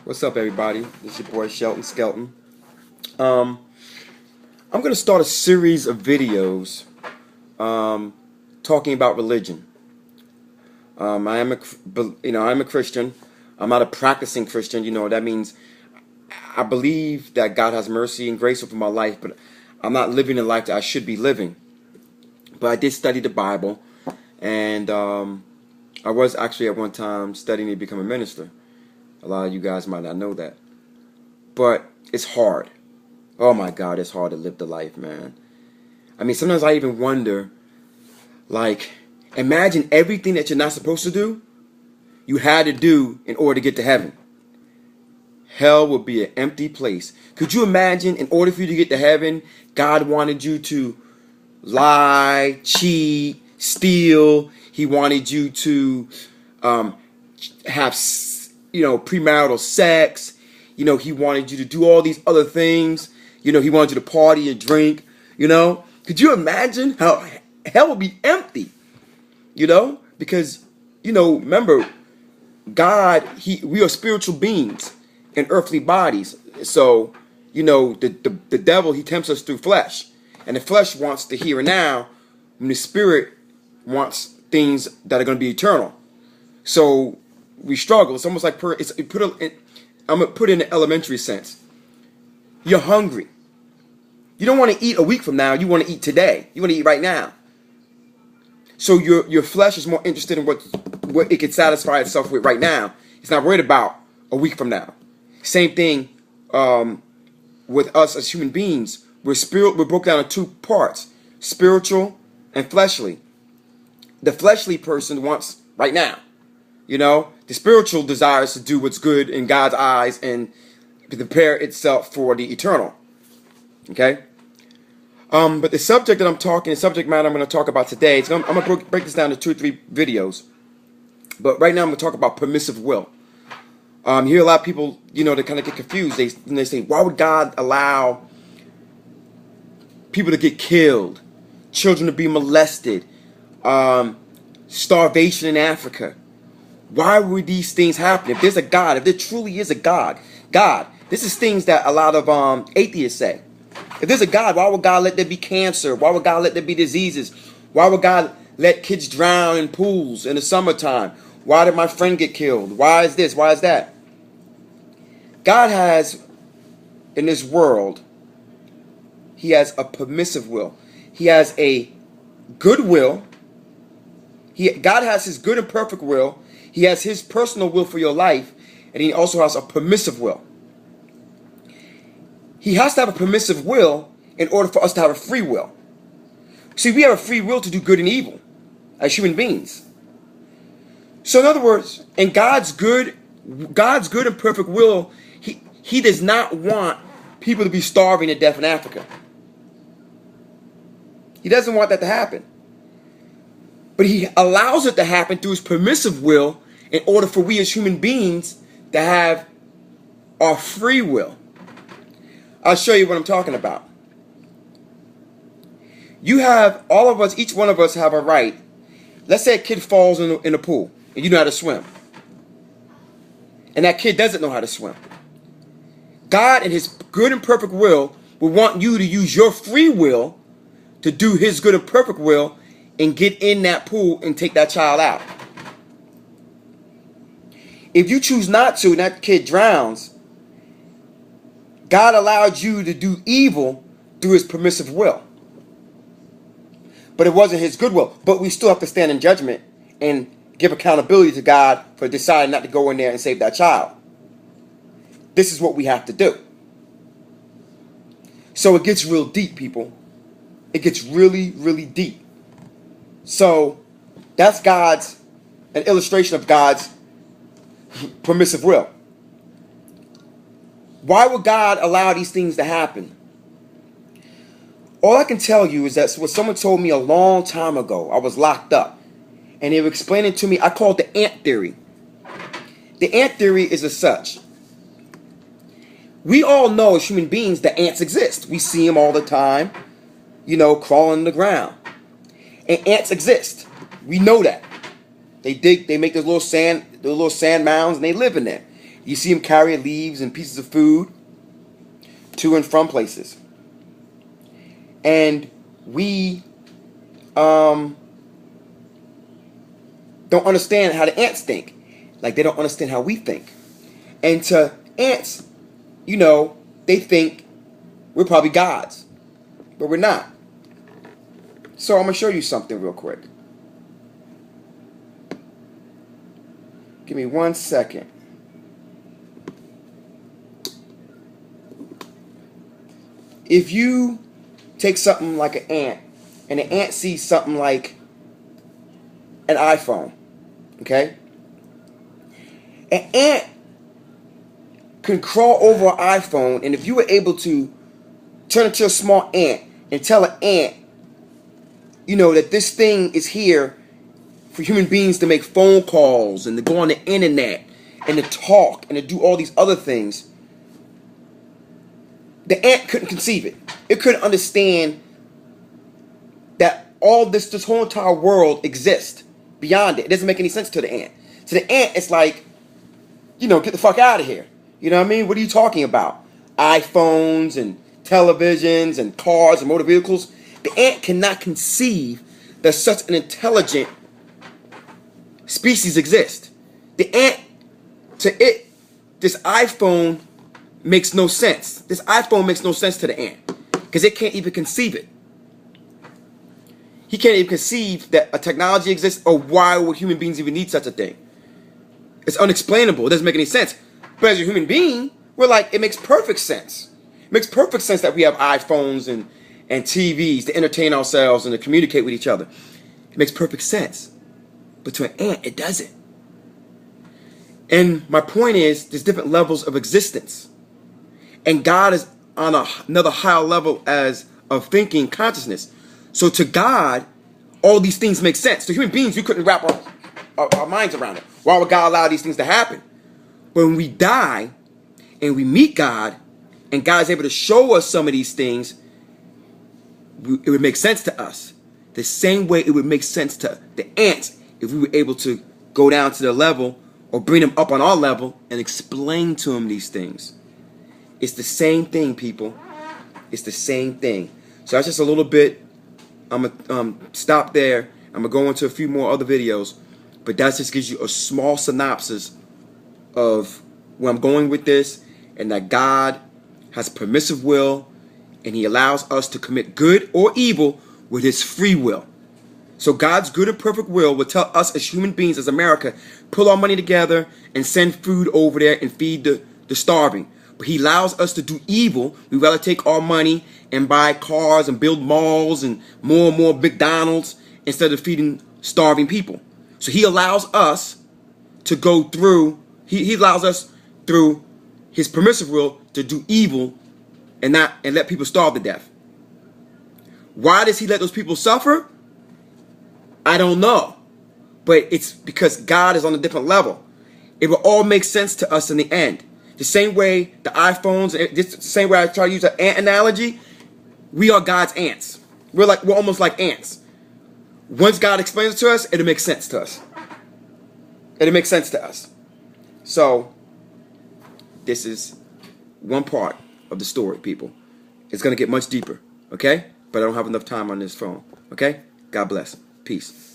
What's up, everybody? This is your boy Shelton Skelton. Um, I'm gonna start a series of videos talking about religion. I'm a Christian. I'm not a practicing Christian. That means I believe that God has mercy and grace over my life, but I'm not living the life that I should be living. But I did study the Bible, and I was actually at one time studying to become a minister. A lot of you guys might not know that. But it's hard. Oh my God, it's hard to live the life, man. I mean, sometimes I even wonder, imagine everything that you're not supposed to do, you had to do in order to get to heaven. Hell would be an empty place. Could you imagine, in order for you to get to heaven, God wanted you to lie, cheat, steal. He wanted you to have premarital sex. He wanted you to do all these other things. He wanted you to party and drink. Could you imagine how hell would be empty? Because remember, God, we are spiritual beings in earthly bodies. So the devil, he tempts us through flesh, and the flesh wants the here and now, and the spirit wants things that are going to be eternal. So we struggle. It's almost like I'm gonna put it in an elementary sense. You're hungry. You don't want to eat a week from now. You want to eat today. You want to eat right now. So your flesh is more interested in what it can satisfy itself with right now. It's not worried about a week from now. Same thing with us as human beings. We're broken down into two parts: spiritual and fleshly. The fleshly person wants right now. The spiritual desires to do what's good in God's eyes and prepare itself for the eternal. Okay? But the subject matter I'm going to talk about today, I'm going to break this down to 2 or 3 videos. But right now I'm going to talk about permissive will. You hear a lot of people, they kind of get confused. They say, why would God allow people to get killed, children to be molested, starvation in Africa? Why would these things happen? If there's a God, if there truly is a God, this is things that a lot of atheists say. If there's a God, why would God let there be cancer? Why would God let there be diseases? Why would God let kids drown in pools in the summertime? Why did my friend get killed? Why is this? Why is that? God has, in this world, he has a permissive will. He has a good will. God has his good and perfect will. He has his personal will for your life, and he also has a permissive will. He has to have a permissive will in order for us to have a free will. See, we have a free will to do good and evil as human beings. So in other words, in God's good and perfect will, he does not want people to be starving to death in Africa. He doesn't want that to happen. But he allows it to happen through his permissive will in order for we as human beings to have our free will. I'll show you what I'm talking about. All of us, each one of us have a right. Let's say a kid falls in a pool and you know how to swim. And that kid doesn't know how to swim. God, in his good and perfect will want you to use your free will to do his good and perfect will and get in that pool and take that child out. If you choose not to and that kid drowns, God allowed you to do evil through his permissive will. But it wasn't his good will. But we still have to stand in judgment and give accountability to God for deciding not to go in there and save that child. This is what we have to do. So it gets real deep, people. It gets really, really deep. So that's an illustration of God's permissive will. Why would God allow these things to happen? All I can tell you is that what someone told me a long time ago. I was locked up, and they were explaining to me, I call it the ant theory. The ant theory is as such. We all know as human beings that ants exist. We see them all the time, crawling on the ground. And ants exist. We know that. They make those little sand mounds, and they live in there. You see them carry leaves and pieces of food to and from places. And we don't understand how the ants think. Like, they don't understand how we think. And to ants, you know, they think we're probably gods. But we're not. So I'm going to show you something real quick. Give me 1 second. If you take something like an ant, and the ant sees something like an iPhone, okay? An ant can crawl over an iPhone, and if you were able to turn into a small ant and tell an ant, you know, that this thing is here for human beings to make phone calls and to go on the internet and to talk and to do all these other things, the ant couldn't conceive it. It couldn't understand that all this whole entire world exists beyond it. It doesn't make any sense to the ant. To the ant, it's like, you know, get the fuck out of here. You know what I mean? What are you talking about? iPhones and televisions and cars and motor vehicles. The ant cannot conceive that such an intelligent species exists. The ant, to it, this iPhone makes no sense. This iPhone makes no sense to the ant because it can't even conceive it. He can't even conceive that a technology exists, or why would human beings even need such a thing? It's unexplainable. It doesn't make any sense. But as a human being, we're like, it makes perfect sense. It makes perfect sense that we have iPhones and TVs to entertain ourselves and to communicate with each other. It makes perfect sense. But to an ant, it doesn't. And my point is, there's different levels of existence. And God is on another higher level of thinking, consciousness. So to God, all these things make sense. To human beings, we couldn't wrap our minds around it. Why would God allow these things to happen? But when we die and we meet God, and God is able to show us some of these things, it would make sense to us. The same way it would make sense to the ants if we were able to go down to their level or bring them up on our level and explain to them these things. It's the same thing, people. It's the same thing. So that's just a little bit. I'm going to stop there. I'm going to go into a few more other videos. But that just gives you a small synopsis of where I'm going with this, and that God has permissive will, and He allows us to commit good or evil with His free will. So God's good and perfect will tell us as human beings, as America, pull our money together and send food over there and feed the starving. But He allows us to do evil. We'd rather take our money and buy cars and build malls and more McDonald's instead of feeding starving people. So He allows us to go through, He allows us through His permissive will to do evil and let people starve to death. Why does He let those people suffer? I don't know. But it's because God is on a different level. It will all make sense to us in the end. The same way the iPhones, the same way I try to use an ant analogy, we are God's ants. We're almost like ants. Once God explains it to us, it'll make sense to us. It'll make sense to us. So, this is one part of the story, people. It's going to get much deeper, okay? But I don't have enough time on this phone, okay? God bless. Peace.